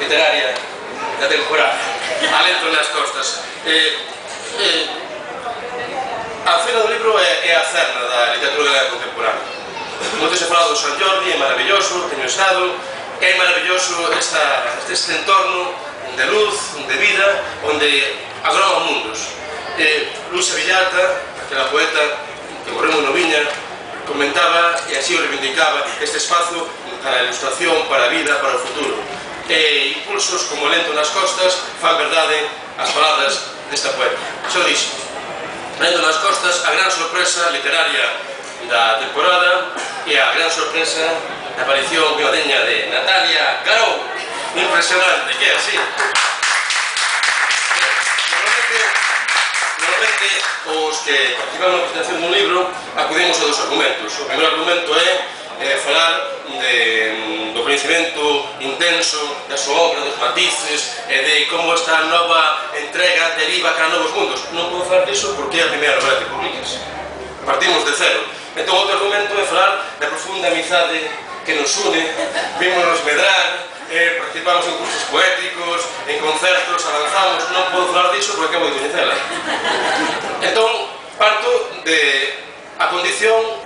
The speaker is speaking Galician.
literaria da temporada, Alento nas costas. A Feira do Libro é a cerna da literatura galega contemporánea. Moito se fala do San Jordi, é maravilloso, teño estado, é maravilloso este entorno de luz, de vida, onde agroman mundos. Luisa Villata, aquela poeta que morreu moi noviña, comentaba, e así o reivindicaba, este espazo para a ilustración, para a vida, para o futuro. Impulsos como Lento nas costas fan verdade as palabras desta poeta. Xo dixo, Lento nas costas, a gran sorpresa literaria da temporada e a gran sorpresa da aparición vivadeña de Natalia Garou. Impresionante, que é así. Normalmente, os que participamos na presentación dun libro acudimos a dos argumentos. O primeiro argumento é falar do coñecemento intenso da súa obra, dos matices e de como esta nova entrega deriva cara a novos mundos. Non podo falar disso porque é a primeira novela que publicas. Partimos de cero. Entón, outro argumento é falar da profunda amizade que nos une, vímonos medrar, participamos en cursos poéticos, en concertos, avanzamos. Non podo falar disso porque acabo de coñecela. Entón, parto de a condición